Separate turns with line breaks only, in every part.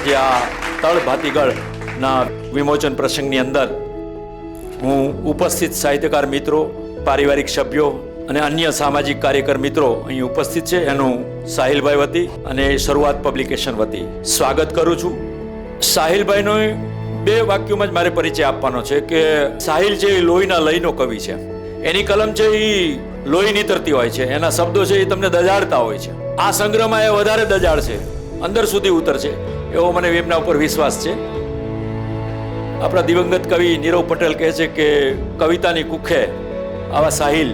જે આ તળ ભાતીગળના વિમોચન પ્રસંગની અંદર હું ઉપસ્થિત સાહિત્યકાર મિત્રો, પારિવારિક સભ્યો અને અન્ય સામાજિક કાર્યકર મિત્રો અહીં ઉપસ્થિત છે એનું સાહિલભાઈ વતી અને શરૂઆત પબ્લિકેશન વતી સ્વાગત કરું છું. સાહિલભાઈનો 2 વાક્યોમાં જ મારે પરિચય આપવાનો છે કે સાહિલ છે એ લોહીના લયનો કવિ છે. એની કલમ છે એ લોહી નીતરતી હોય છે, એના શબ્દો છે એ તમને દજાડતા હોય છે. આ સંગ્રહમાં એ વધારે દજાડ છે, અંદર સુધી ઉતરશે એવો મને એમના ઉપર વિશ્વાસ છે. આપણા દિવંગત કવિ નીરવ પટેલ કહે છે કે કવિતાની કુખે આવા સાહિલ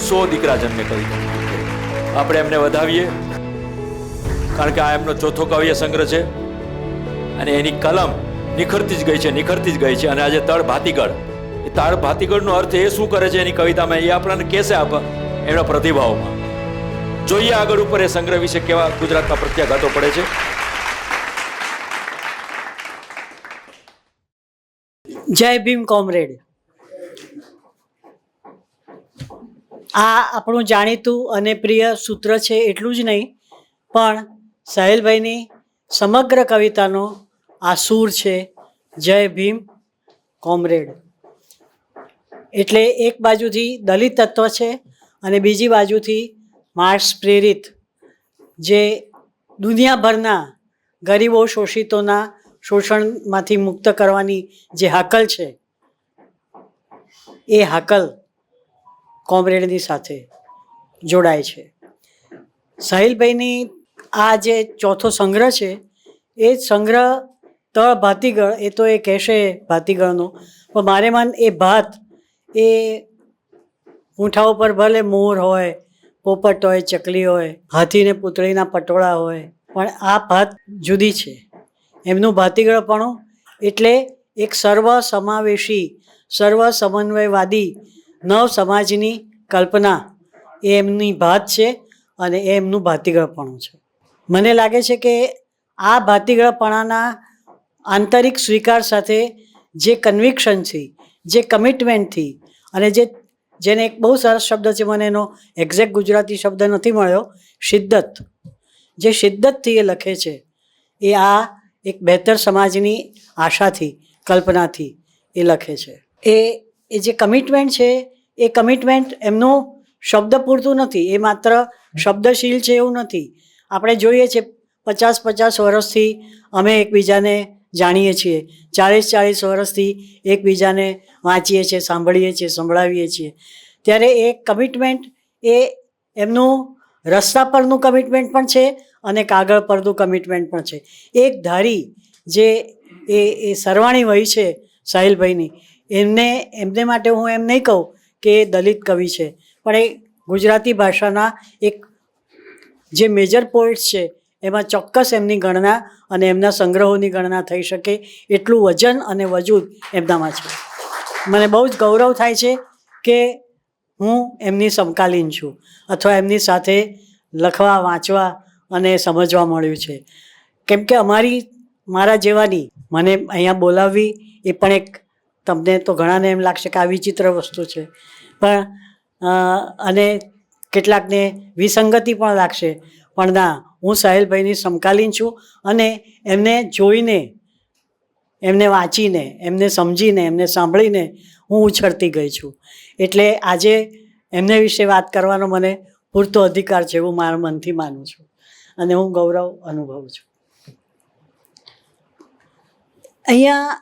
100 દીકરા જન્મે કવિતા. આપણે એમને વધાવીએ, કારણ કે આ એમનો 4થો કાવ્ય સંગ્રહ છે અને એની કલમ નિખરતી જ ગઈ છે. અને આજે તળ ભાતીગળ, એ તળ ભાતીગળનો અર્થ એ શું કરે છે એની કવિતામાં એ આપણને કહેશે એમના પ્રતિભાવમાં. જોઈએ આગળ ઉપર એ સંગ્રહ વિશે કેવા ગુજરાતમાં પ્રત્યાઘાતો પડે છે.
જય ભીમ કોમરેડ. આ આપણું જાણીતું અને પ્રિય સૂત્ર છે એટલું જ નહીં, પણ સાહિલભાઈની સમગ્ર કવિતાનો આ સૂર છે, જય ભીમ કોમરેડ. એટલે એક બાજુથી દલિત તત્વ છે અને બીજી બાજુથી માર્ક્સ પ્રેરિત જે દુનિયાભરના ગરીબો શોષિતોના શોષણમાંથી મુક્ત કરવાની જે હાકલ છે, એ હાકલ કોમરેડની સાથે જોડાય છે. સાહિલભાઈની આ જે 4થો સંગ્રહ છે એ સંગ્રહ તળ ભાતીગળ, એ તો એ કહેશે ભાતીગળનો, પણ મારે મન એ ભાત એ ઊંઠા ઉપર ભલે મોર હોય, પોપટ હોય, ચકલી હોય, હાથીને પૂતળીના પટોળા હોય, પણ આ ભાત જુદી છે. એમનું ભાતીગળપણું એટલે એક સર્વ સમાવેશી, સર્વ સમન્વયવાદી નવ સમાજની કલ્પના, એ એમની ભાત છે અને એ એમનું ભાતીગળપણું છે. મને લાગે છે કે આ ભાતીગળપણાના આંતરિક સ્વીકાર સાથે જે કન્વિક્શનથી, જે કમિટમેન્ટથી અને જેને એક બહુ સરસ શબ્દ છે, મને એનો એક્ઝેક્ટ ગુજરાતી શબ્દ નથી મળ્યો, શિદ્દત, જે શિદ્દતથી એ લખે છે, એ આ એક બહેતર સમાજની આશાથી, કલ્પનાથી એ લખે છે. એ જે કમિટમેન્ટ છે, એ કમિટમેન્ટ એમનું શબ્દ પૂરતું નથી, એ માત્ર શબ્દશીલ છે એવું નથી. આપણે જોઈએ છીએ 50 વર્ષથી અમે એકબીજાને જાણીએ છીએ, 40 વર્ષથી એકબીજાને વાંચીએ છીએ, સાંભળીએ છીએ, સંભળાવીએ છીએ. ત્યારે એ કમિટમેન્ટ એ એમનું રસ્તા પરનું કમિટમેન્ટ પણ છે અને કાગળ પરનું કમિટમેન્ટ પણ છે. એક ધારી જે એ સરવાણી વહી છે સાહિલભાઈની, એમને માટે હું એમ નહીં કહું કે એ દલિત કવિ છે, પણ એ ગુજરાતી ભાષાના એક જે મેજર પોઇટ્સ છે એમાં ચોક્કસ એમની ગણના અને એમના સંગ્રહોની ગણના થઈ શકે એટલું વજન અને વજૂદ એમનામાં છે. મને બહુ જ ગૌરવ થાય છે કે હું એમની સમકાલીન છું, અથવા એમની સાથે લખવા, વાંચવા અને સમજવા મળ્યું છે. કેમ કે મારા જેવાની મને અહીંયા બોલાવવી એ પણ એક, તમને તો ઘણાને એમ લાગશે કે આ વિચિત્ર વસ્તુ છે, પણ અને કેટલાકને વિસંગતિ પણ લાગશે, પણ ના, હું સાહિલભાઈની સમકાલીન છું અને એમને જોઈને, એમને વાંચીને, એમને સમજીને, એમને સાંભળીને હું ઉછળતી ગઈ છું. એટલે આજે એમને વિશે વાત કરવાનો મને પૂરતો અધિકાર છે એવું મારા મનથી માનું છું અને હું ગૌરવ અનુભવું છું. અહીંયા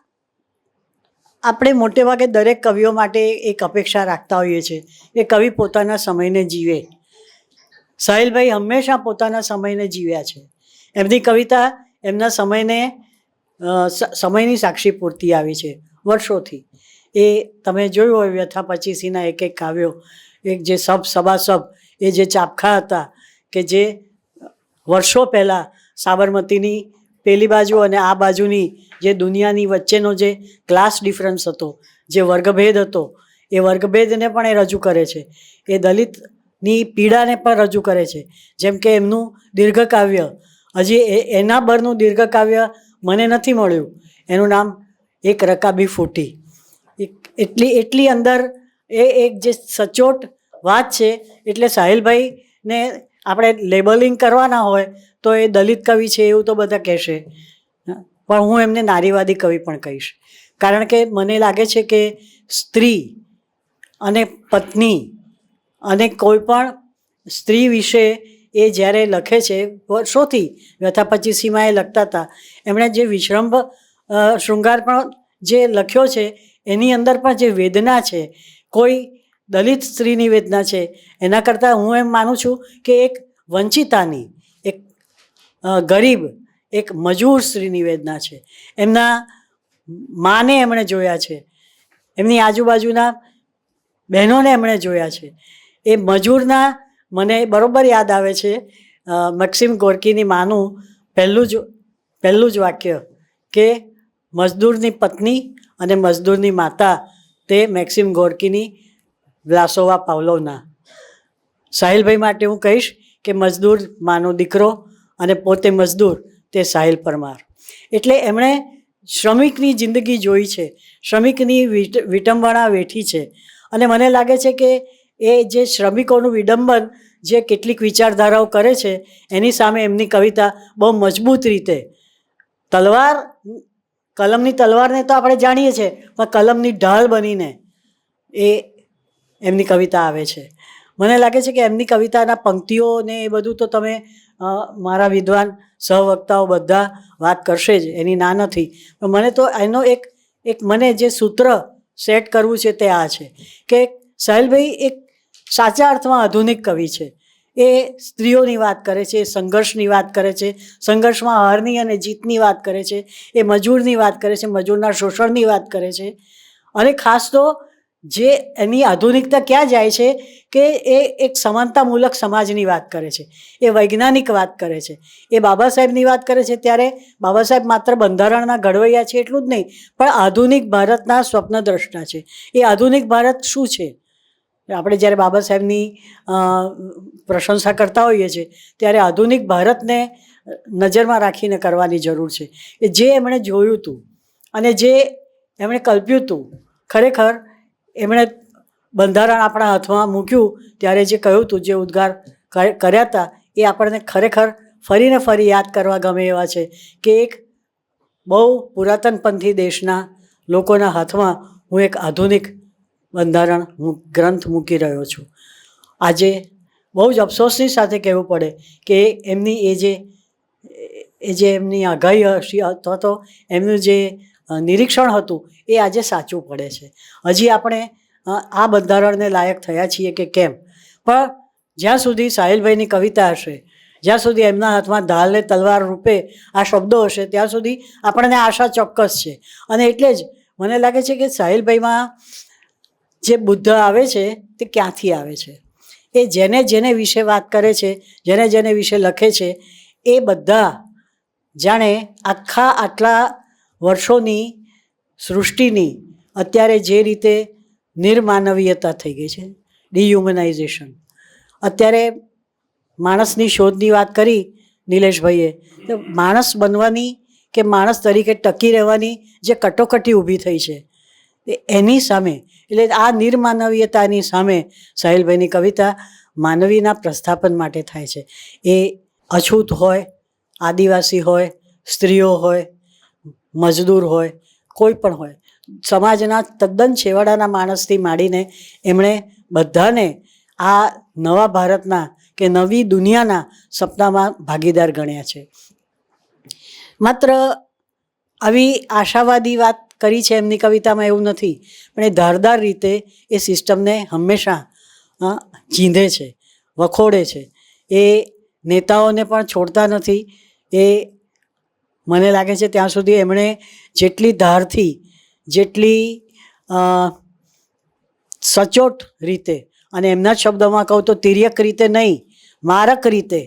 આપણે મોટે ભાગે દરેક કવિઓ માટે એક અપેક્ષા રાખતા હોઈએ છીએ કે કવિ પોતાના સમયને જીવે. સાહિલભાઈ હંમેશા પોતાના સમયને જીવ્યા છે. એમની કવિતા એમના સમયની સાક્ષી પૂરતી આવી છે વર્ષોથી. એ તમે જોયું હોય વ્યથા પચીસીના એક કાવ્યો, એક જે સબાસબ, એ જે ચાપખા હતા કે જે વર્ષો પહેલાં સાબરમતીની પેલી બાજુ અને આ બાજુની જે દુનિયાની વચ્ચેનો જે ક્લાસ ડિફરન્સ હતો, જે વર્ગભેદ હતો, એ વર્ગભેદને પણ એ રજૂ કરે છે. એ દલિતની પીડાને પણ રજૂ કરે છે. જેમ કે એમનું દીર્ઘકાવ્ય, હજી એના બરનું દીર્ઘકાવ્ય મને નથી મળ્યું, એનું નામ એક રકાબી ફૂટી. એટલી અંદર એક જે સચોટ વાત છે. એટલે સાહિલભાઈને આપણે લેબલિંગ કરવાના હોય તો એ દલિત કવિ છે એવું તો બધા કહેશે, પણ હું એમને નારીવાદી કવિ પણ કહીશ, કારણ કે મને લાગે છે કે સ્ત્રી અને પત્ની અને કોઈ પણ સ્ત્રી વિશે એ જ્યારે લખે છે, વર્ષોથી વ્યથાપચીસીમાં એ લખતા હતા, એમણે જે વિશ્રંભ શૃંગાર પણ જે લખ્યો છે એની અંદર પણ જે વેદના છે, કોઈ દલિત સ્ત્રીની વેદના છે, એના કરતાં હું એમ માનું છું કે એક વંચિતાની, એક ગરીબ, એક મજૂર સ્ત્રીની વેદના છે. એમના માને એમણે જોયા છે, એમની આજુબાજુના બહેનોને એમણે જોયા છે. એ મજૂરના મને બરાબર યાદ આવે છે મેક્સિમ ગોર્કીની માનું પહેલું જ વાક્ય કે મજદૂરની પત્ની અને મજદૂરની માતા તે મેક્સિમ ગોર્કીની વ્લાસોવા પાવલોવના. સાહિલભાઈ માટે હું કહીશ કે મજદૂર માનો દીકરો અને પોતે મજદૂર તે સાહિલ પરમાર. એટલે એમણે શ્રમિકની જિંદગી જોઈ છે, શ્રમિકની વિટંબણા વેઠી છે. અને મને લાગે છે કે એ જે શ્રમિકોનું વિડંબન જે કેટલીક વિચારધારાઓ કરે છે એની સામે એમની કવિતા બહુ મજબૂત રીતે કલમની તલવારને તો આપણે જાણીએ છીએ, પણ કલમની ઢાલ બનીને એ એમની કવિતા આવે છે. મને લાગે છે કે એમની કવિતાના પંક્તિઓ ને એ બધું તો તમે મારા વિદ્વાન સહવક્તાઓ બધા વાત કરશે જ, એની ના નથી. પણ મને તો એનો એક મને જે સૂત્ર સેટ કરવું છે તે આ છે કે સાહિલભાઈ એક સાચા અર્થમાં આધુનિક કવિ છે. એ સ્ત્રીઓની વાત કરે છે, સંઘર્ષની વાત કરે છે, સંઘર્ષમાં હારની અને જીતની વાત કરે છે, એ મજૂરની વાત કરે છે, મજૂરના શોષણની વાત કરે છે. અને ખાસ તો જે એની આધુનિકતા ક્યાં જાય છે કે એ એક સમાનતામૂલક સમાજની વાત કરે છે, એ વૈજ્ઞાનિક વાત કરે છે, એ બાબા સાહેબની વાત કરે છે. ત્યારે બાબા સાહેબ માત્ર બંધારણના ઘડવૈયા છે એટલું જ નહીં, પણ આધુનિક ભારતના સ્વપ્નદ્રષ્ટા છે. એ આધુનિક ભારત શું છે? આપણે જ્યારે બાબા સાહેબની પ્રશંસા કરતા હોઈએ છીએ ત્યારે આધુનિક ભારતને નજરમાં રાખીને કરવાની જરૂર છે. એ જે એમણે જોયું હતું અને જે એમણે કલ્પ્યું હતું, ખરેખર એમણે બંધારણ આપણા હાથમાં મૂક્યું ત્યારે જે કહ્યું હતું, જે ઉદ્ગાર કર્યા હતા, એ આપણને ખરેખર ફરીને ફરી યાદ કરવા ગમે એવા છે કે એક બહુ પુરાતનપંથી દેશના લોકોના હાથમાં હું એક આધુનિક બંધારણ ગ્રંથ મૂકી રહ્યો છું. આજે બહુ જ અફસોસની સાથે કહેવું પડે કે એમની એ જે એમની આગાહી હશે અથવા તો એમનું જે નિરીક્ષણ હતું એ આજે સાચું પડે છે. હજી આપણે આ બંધારણને લાયક થયા છીએ કે કેમ? પણ જ્યાં સુધી સાહિલભાઈની કવિતા હશે, જ્યાં સુધી એમના હાથમાં ઢાલ ને તલવાર રૂપે આ શબ્દો હશે, ત્યાં સુધી આપણને આશા ચોક્કસ છે. અને એટલે જ મને લાગે છે કે સાહિલભાઈમાં જે બુદ્ધ આવે છે તે ક્યાંથી આવે છે? એ જેને વિશે વાત કરે છે, જેને વિશે લખે છે, એ બધા જાણે આટલા વર્ષોની સૃષ્ટિની અત્યારે જે રીતે નિર્માનવીયતા થઈ ગઈ છે, ડિહ્યુમનાઇઝેશન. અત્યારે માણસની શોધની વાત કરી નિલેશભાઈએ, તો માણસ બનવાની કે માણસ તરીકે ટકી રહેવાની જે કટોકટી ઊભી થઈ છે એની સામે, એટલે આ નિર્માનવીયતાની સામે સાહિલભાઈની કવિતા માનવીના પ્રસ્થાપન માટે થાય છે. એ અછૂત હોય, આદિવાસી હોય, સ્ત્રીઓ હોય, મજદૂર હોય, કોઈ પણ હોય, સમાજના તદ્દન છેવાડાના માણસથી માંડીને એમણે બધાને આ નવા ભારતના કે નવી દુનિયાના સપનામાં ભાગીદાર ગણ્યા છે. માત્ર આવી આશાવાદી વાત કરી છે એમની કવિતામાં એવું નથી, પણ એ ધારદાર રીતે એ સિસ્ટમને હંમેશા ચીંધે છે, વખોડે છે. એ નેતાઓને પણ છોડતા નથી. એ મને લાગે છે ત્યાં સુધી એમણે જેટલી ધારથી, જેટલી સચોટ રીતે, અને એમના જ શબ્દોમાં કહું તો તિર્યક રીતે નહીં, મારક રીતે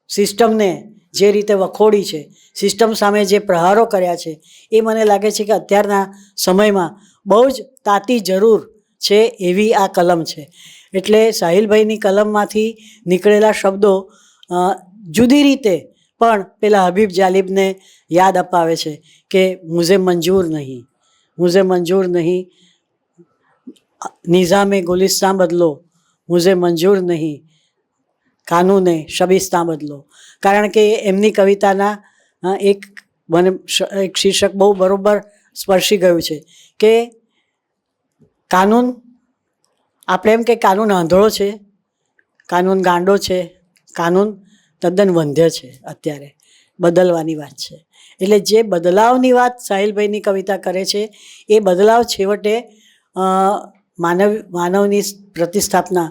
સિસ્ટમને જે રીતે વખોડી છે, સિસ્ટમ સામે જે પ્રહારો કર્યા છે, એ મને લાગે છે કે અત્યારના સમયમાં બહુ જ તાતી જરૂર છે એવી આ કલમ છે. એટલે સાહિલભાઈની કલમમાંથી નીકળેલા શબ્દો જુદી રીતે પણ પેલા હબીબ જાલિબને યાદ અપાવે છે કે મુઝે મંજૂર નહીં, નિઝામે ગુલિસ્તાન બદલો, મુઝે મંજૂર નહીં, કાનૂને શબિસ્તાન બદલો. કારણ કે એમની કવિતાના એક મને એક શીર્ષક બહુ બરોબર સ્પર્શી ગયું છે કે કાનૂન, આપણે એમ કે કાનૂન આંધળો છે, કાનૂન ગાંડો છે, કાનૂન તદ્દન વંધ્ય છે, અત્યારે બદલવાની વાત છે. એટલે જે બદલાવની વાત સાહિલભાઈની કવિતા કરે છે એ બદલાવ છેવટે માનવની પ્રતિસ્થાપના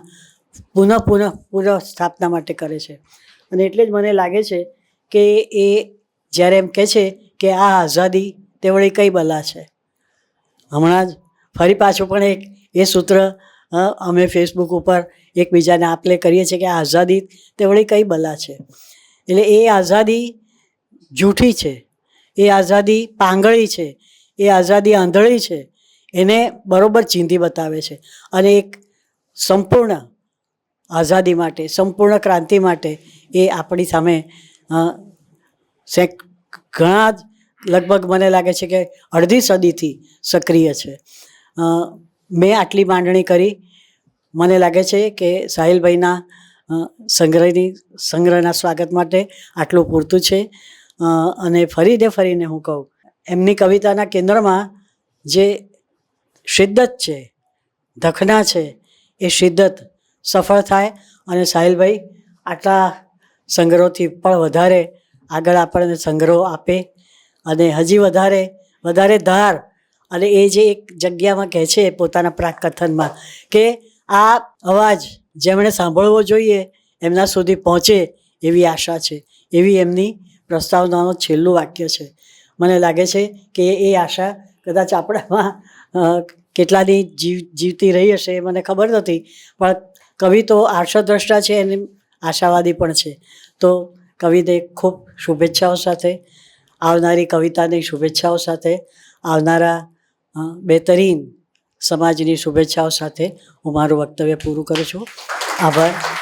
પુનઃ સ્થાપના માટે કરે છે. અને એટલે જ મને લાગે છે કે એ જ્યારે એમ કહે છે કે આ આઝાદી તે વળી કઈ બલા છે, હમણાં જ ફરી પાછું પણ એક એ સૂત્ર અમે ફેસબુક ઉપર એકબીજાને આપલે કરીએ છીએ કે આ આઝાદી તે વળી કઈ બલા છે. એટલે એ આઝાદી જૂઠી છે, એ આઝાદી પાંગળી છે, એ આઝાદી આંધળી છે, એને બરોબર ચીંધી બતાવે છે. અને એક સંપૂર્ણ આઝાદી માટે, સંપૂર્ણ ક્રાંતિ માટે એ આપણી સામે ઘણા જ લગભગ મને લાગે છે કે અડધી સદીથી સક્રિય છે. મેં આટલી માંડણી કરી. મને લાગે છે કે સાહિલભાઈના સંગ્રહના સ્વાગત માટે આટલું પૂરતું છે. અને ફરીને હું કહું, એમની કવિતાના કેન્દ્રમાં જે શિદ્દત છે, દખના છે, એ શિદ્દત સફળ થાય અને સાહિલભાઈ આટલા સંગ્રહોથી પણ વધારે આગળ આપણને સંગ્રહો આપે અને હજી વધારે ધાર. અને એ જે એક જગ્યામાં કહે છે પોતાના પ્રાકકથનમાં કે આ અવાજ જેમણે સાંભળવો જોઈએ એમના સુધી પહોંચે એવી આશા છે, એવી એમની પ્રસ્તાવનાનું છેલ્લું વાક્ય છે. મને લાગે છે કે એ આશા કદાચ આપણામાં કેટલાની જીવતી રહી હશે એ મને ખબર નથી, પણ કવિ તો આશાદ્રષ્ટા છે અને આશાવાદી પણ છે. તો કવિને ખૂબ શુભેચ્છાઓ સાથે, આવનારી કવિતાની શુભેચ્છાઓ સાથે, આવનારા બહેતરીન સમાજની શુભેચ્છાઓ સાથે હું મારું વક્તવ્ય પૂરું કરું છું. આભાર.